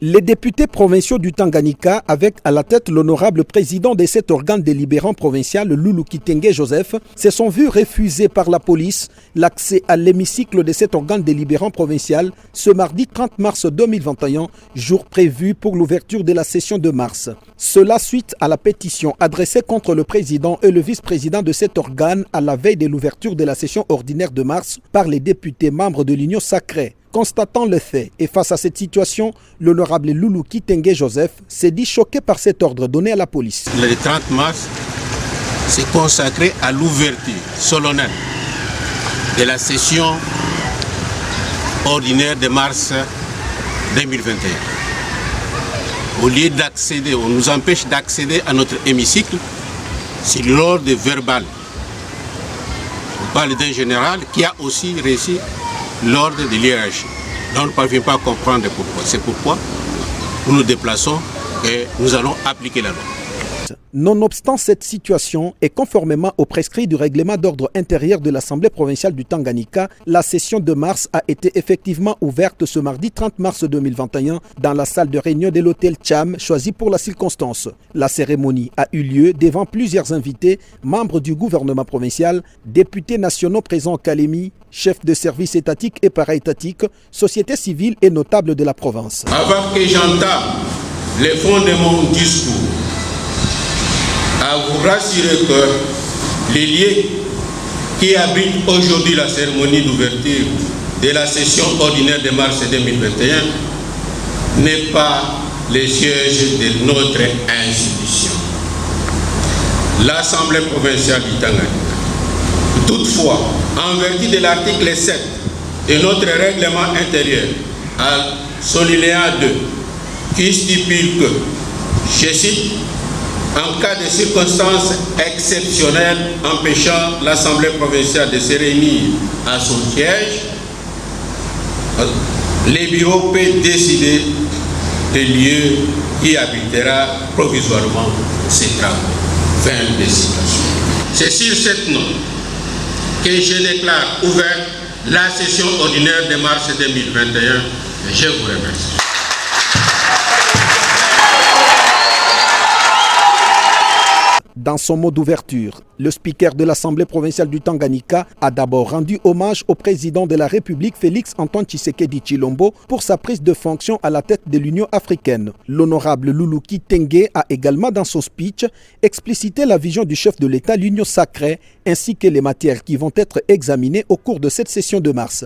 Les députés provinciaux du Tanganyika, avec à la tête l'honorable président de cet organe délibérant provincial, Loulou Kitenge Joseph, se sont vus refuser par la police l'accès à l'hémicycle de cet organe délibérant provincial ce mardi 30 mars 2021, jour prévu pour l'ouverture de la session de mars. Cela suite à la pétition adressée contre le président et le vice-président de cet organe à la veille de l'ouverture de la session ordinaire de mars par les députés membres de l'Union sacrée. Constatant le fait et face à cette situation, l'honorable Loulou Kitenge Joseph s'est dit choqué par cet ordre donné à la police. Le 30 mars, c'est consacré à l'ouverture solennelle de la session ordinaire de mars 2021. Au lieu d'accéder, on nous empêche d'accéder à notre hémicycle, c'est l'ordre verbal. On parle d'un général qui a aussi réussi l'ordre de l'hiérarchie. Donc on ne parvient pas à comprendre pourquoi. C'est pourquoi nous nous déplaçons et nous allons appliquer la loi. Nonobstant cette situation et conformément aux prescrits du règlement d'ordre intérieur de l'Assemblée provinciale du Tanganyika, la session de mars a été effectivement ouverte ce mardi 30 mars 2021 dans la salle de réunion de l'hôtel Cham choisi pour la circonstance. La cérémonie a eu lieu devant plusieurs invités, membres du gouvernement provincial, députés nationaux présents au Kalemi, chefs de services étatiques et para-étatiques, sociétés civiles et notables de la province. Avant que j'entame les fonds de mon discours, à vous rassurer que les lieux qui abritent aujourd'hui la cérémonie d'ouverture de la session ordinaire de mars 2021 n'est pas les sièges de notre institution, l'Assemblée provinciale du Tanganyika. Toutefois, en vertu de l'article 7 de notre règlement intérieur, à son alinéa 2, qui stipule que, je cite, en cas de circonstances exceptionnelles empêchant l'Assemblée provinciale de se réunir à son siège, le bureau peut décider des lieux qui abritera provisoirement ces travaux. Fin de citation. C'est sur cette note que je déclare ouverte la session ordinaire de mars 2021. Je vous remercie. Dans son mot d'ouverture, le speaker de l'Assemblée provinciale du Tanganyika a d'abord rendu hommage au président de la République Félix Antoine Tshisekedi Tshilombo pour sa prise de fonction à la tête de l'Union africaine. L'honorable Loulou Kitenge a également dans son speech explicité la vision du chef de l'État, l'Union sacrée, ainsi que les matières qui vont être examinées au cours de cette session de mars.